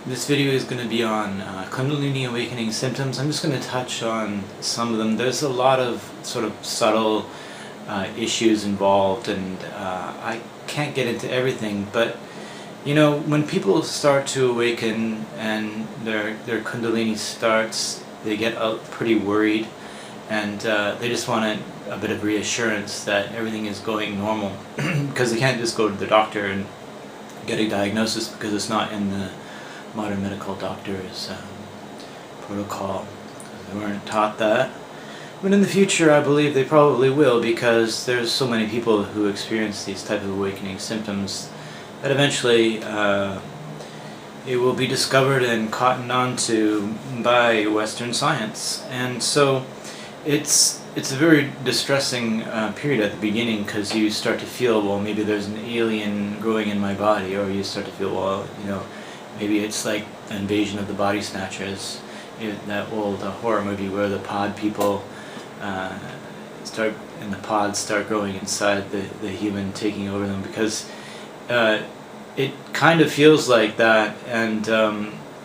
This video is going to be on Kundalini awakening symptoms. I'm just going to touch on some of them. There's a lot of sort of subtle issues involved, and I can't get into everything, but you know, when people start to awaken and their Kundalini starts, they get pretty worried, and they just want a bit of reassurance that everything is going normal, because they can't just go to the doctor and get a diagnosis, because it's not in the modern medical doctor's protocol. They weren't taught that. But in the future, I believe they probably will, because there's so many people who experience these type of awakening symptoms that eventually it will be discovered and cottoned onto by Western science. And so it's a very distressing period at the beginning, because you start to feel, well, maybe there's an alien growing in my body, or you start to feel, well, you know, maybe it's like an Invasion of the Body Snatchers, that old horror movie where the pod people the pods start growing inside the human, taking over them, because it kind of feels like that, and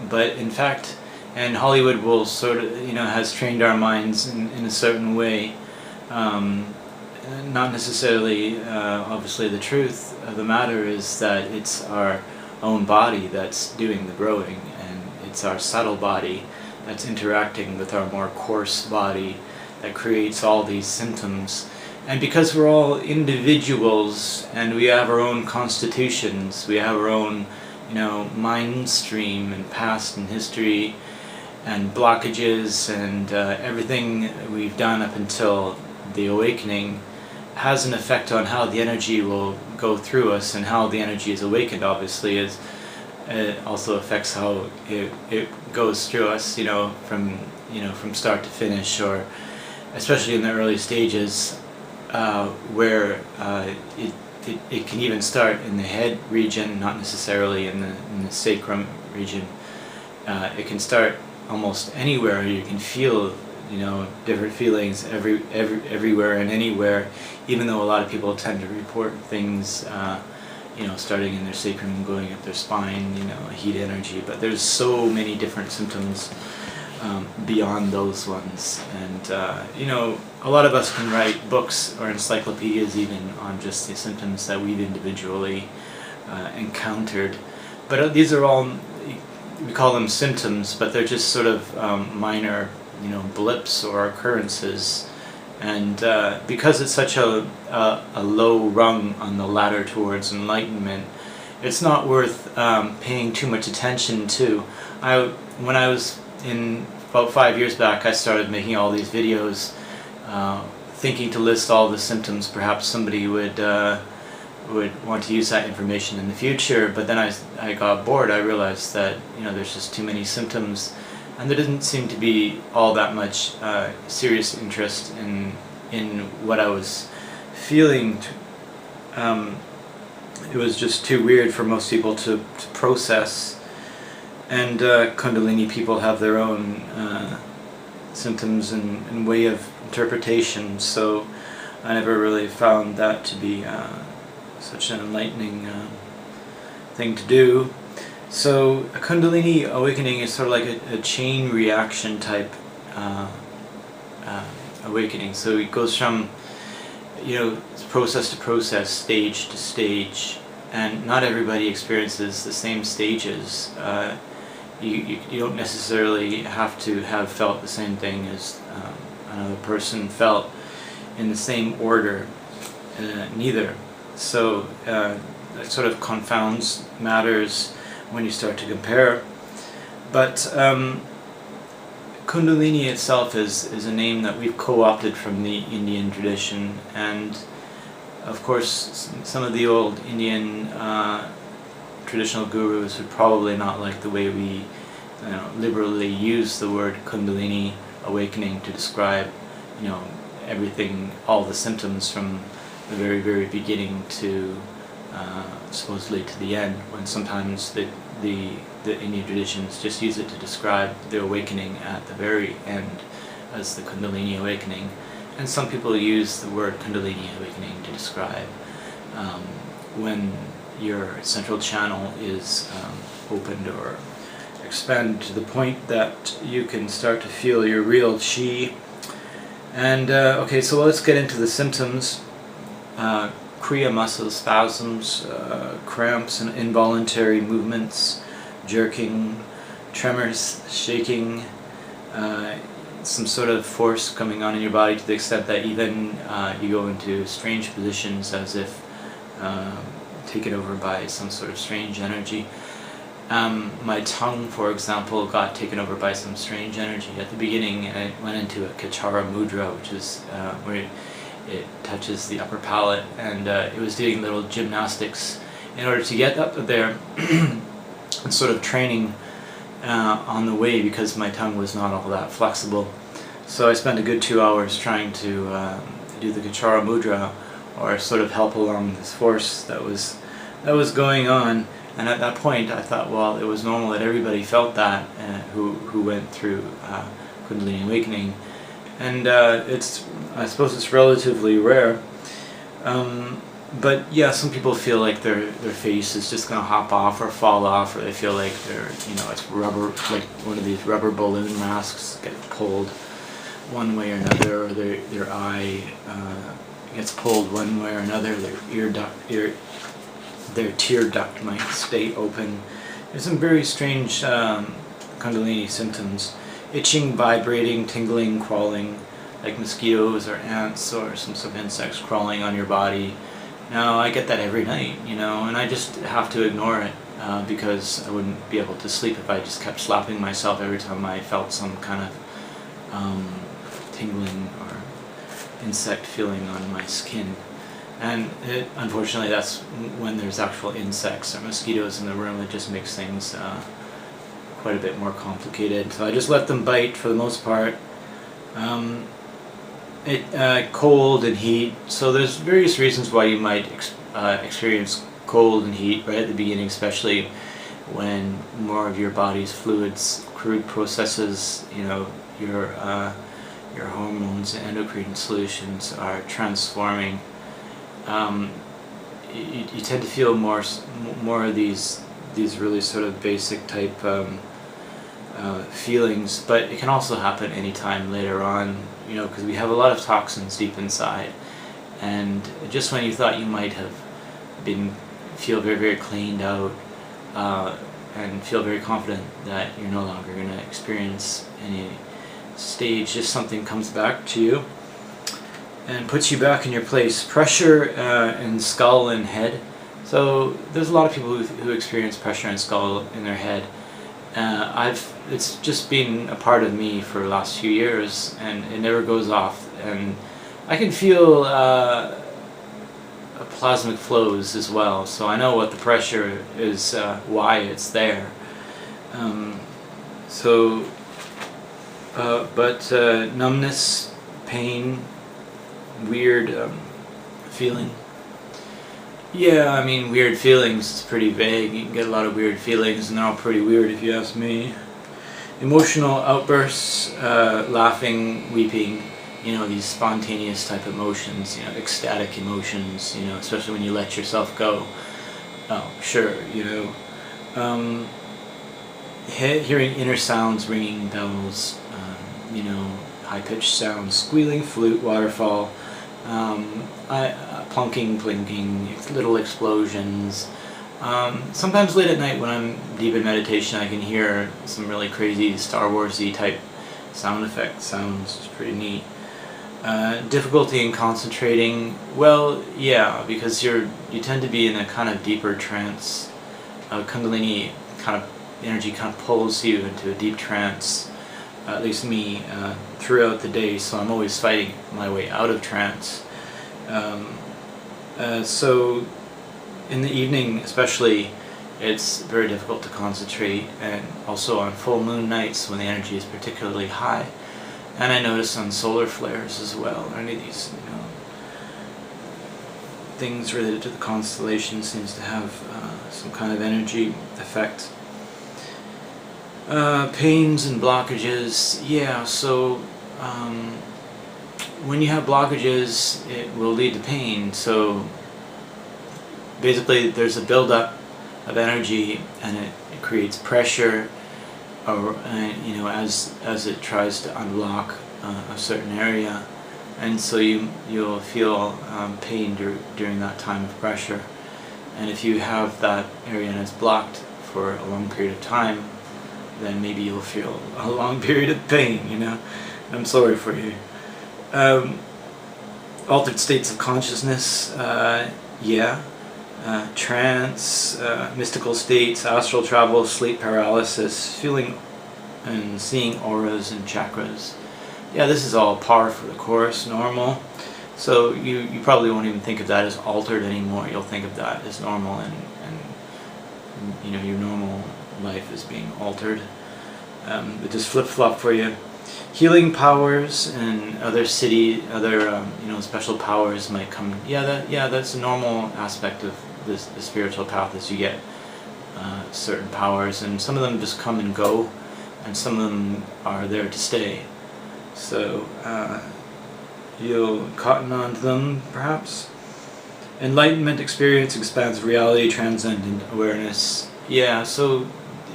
but in fact, and Hollywood will sort of, you know, has trained our minds in a certain way, not necessarily, obviously the truth of the matter is that it's our own body that's doing the growing, and it's our subtle body that's interacting with our more coarse body that creates all these symptoms. And because we're all individuals and we have our own constitutions, we have our own, you know, mind stream and past and history and blockages, and everything we've done up until the awakening has an effect on how the energy will go through us, and how the energy is awakened obviously is also affects how it goes through us, you know, from start to finish, or especially in the early stages, where it can even start in the head region, not necessarily in the sacrum region. It can start almost anywhere. You can feel, you know, different feelings everywhere and anywhere, even though a lot of people tend to report things, you know, starting in their sacrum and going up their spine, you know, heat energy. But there's so many different symptoms beyond those ones, and you know, a lot of us can write books or encyclopedias even on just the symptoms that we've individually encountered. But these are all, we call them symptoms, but they're just sort of minor, you know, blips or occurrences. And because it's such a low rung on the ladder towards enlightenment, it's not worth paying too much attention to. When I was about 5 years back, I started making all these videos, thinking to list all the symptoms. Perhaps somebody would want to use that information in the future. But then I got bored. I realized that, you know, there's just too many symptoms, and there didn't seem to be all that much serious interest in what I was feeling. It was just too weird for most people to process. And Kundalini people have their own symptoms and way of interpretation, so I never really found that to be such an enlightening thing to do. So a Kundalini awakening is sort of like a chain reaction type awakening. So it goes from, you know, process to process, stage to stage, and not everybody experiences the same stages. You don't necessarily have to have felt the same thing as another person felt in the same order, neither. So that sort of confounds matters when you start to compare. But Kundalini itself is a name that we've co-opted from the Indian tradition, and of course some of the old Indian traditional gurus would probably not like the way we, you know, liberally use the word Kundalini awakening to describe, you know, everything, all the symptoms from the very, very beginning to supposedly to the end, when sometimes the Indian traditions just use it to describe the awakening at the very end as the Kundalini awakening. And some people use the word Kundalini awakening to describe when your central channel is opened or expand to the point that you can start to feel your real chi. And okay, so let's get into the symptoms. Kriya muscle spasms, cramps and involuntary movements, jerking, tremors, shaking, some sort of force coming on in your body to the extent that even you go into strange positions as if taken over by some sort of strange energy. My tongue, for example, got taken over by some strange energy at the beginning, and it went into a Kachara mudra, which is where it touches the upper palate, and it was doing little gymnastics in order to get up there and sort of training on the way, because my tongue was not all that flexible. So I spent a good 2 hours trying to do the Kachara mudra, or sort of help along this force that was going on. And at that point I thought, well, it was normal that everybody felt that who went through Kundalini awakening, and I suppose it's relatively rare. But yeah, some people feel like their face is just gonna hop off or fall off, or they feel like they're, it's rubber, like one of these rubber balloon masks get pulled one way or another, or their eye gets pulled one way or another, their tear duct might stay open. There's some very strange Kundalini symptoms. Itching, vibrating, tingling, crawling, like mosquitoes or ants or some sort of insects crawling on your body. Now, I get that every night, and I just have to ignore it because I wouldn't be able to sleep if I just kept slapping myself every time I felt some kind of tingling or insect feeling on my skin. And unfortunately, that's when there's actual insects or mosquitoes in the room. It just makes things quite a bit more complicated. So I just let them bite for the most part. Cold and heat. So there's various reasons why you might experience cold and heat right at the beginning, especially when more of your body's fluids, crude processes, your hormones and endocrine solutions are transforming. You tend to feel more of these really sort of basic type feelings, but it can also happen anytime later on, because we have a lot of toxins deep inside, and just when you thought you might have feel very, very cleaned out and feel very confident that you're no longer going to experience any stage, just something comes back to you and puts you back in your place. Pressure in skull and head. So there's a lot of people who experience pressure in skull in their head. It's just been a part of me for the last few years, and it never goes off. And I can feel plasmic flows as well, so I know what the pressure is, why it's there. But numbness, pain, weird feeling. Yeah, I mean, weird feelings, it's pretty vague. You can get a lot of weird feelings, and they're all pretty weird if you ask me. Emotional outbursts, laughing, weeping, these spontaneous type emotions, ecstatic emotions, especially when you let yourself go. Oh, sure, hearing inner sounds, ringing bells, high-pitched sounds, squealing, flute, waterfall, plunking, blinking, little explosions. Sometimes late at night when I'm deep in meditation, I can hear some really crazy Star Wars-y type sound effect sounds. It's pretty neat. Difficulty in concentrating. Well, yeah, because you tend to be in a kind of deeper trance. Kundalini kind of energy kind of pulls you into a deep trance. At least me, throughout the day, so I'm always fighting my way out of trance. So in the evening especially, it's very difficult to concentrate, and also on full moon nights when the energy is particularly high. And I notice on solar flares as well, any of these things related to the constellation seems to have some kind of energy effect. Pains and blockages, yeah, so when you have blockages, it will lead to pain. So basically there's a buildup of energy, and it creates pressure, or you know, as it tries to unlock a certain area, and so you'll feel pain during that time of pressure. And if you have that area and it's blocked for a long period of time, then maybe you'll feel a long period of pain, you know. I'm sorry for you. Altered states of consciousness, trance, mystical states, astral travel, sleep paralysis, feeling and seeing auras and chakras. Yeah, this is all par for the course, normal. So you probably won't even think of that as altered anymore. You'll think of that as normal, and you know, your normal life is being altered. It just flip-flop for you. Healing powers and other you know, special powers might come. That's a normal aspect of the spiritual path, is you get certain powers, and some of them just come and go, and some of them are there to stay. So you'll cotton on to them, perhaps. Enlightenment experience expands reality, transcendent awareness. Yeah, so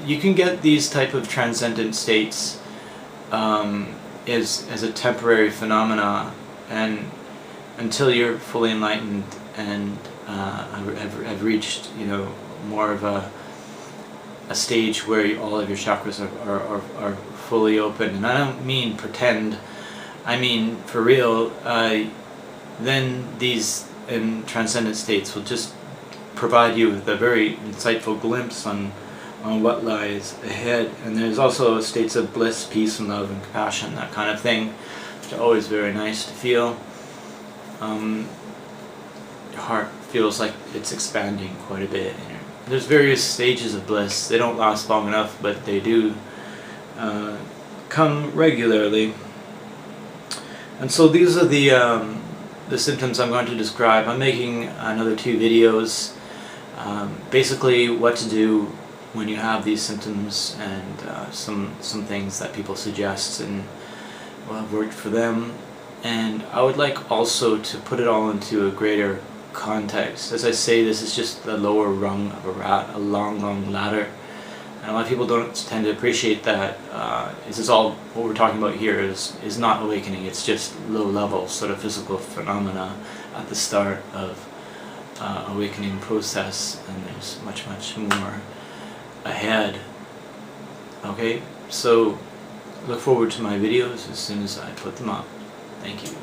you can get these type of transcendent states as a temporary phenomena, and until you're fully enlightened and have reached, you know, more of a stage where all of your chakras are fully open. And I don't mean pretend, I mean for real. Then these transcendent states will just provide you with a very insightful glimpse on what lies ahead. And there's also states of bliss, peace, and love, and compassion, that kind of thing, which are always very nice to feel. Your heart feels like it's expanding quite a bit. There's various stages of bliss. They don't last long enough, but they do come regularly. And so these are the symptoms I'm going to describe. I'm making another 2 videos. Basically, what to do when you have these symptoms, and some things that people suggest and what have worked for them. And I would like also to put it all into a greater context. As I say, this is just the lower rung of a long ladder, and a lot of people don't tend to appreciate that. This is all what we're talking about here is not awakening. It's just low level sort of physical phenomena at the start of awakening process, and there's much more ahead. Okay, so look forward to my videos as soon as I put them up. Thank you.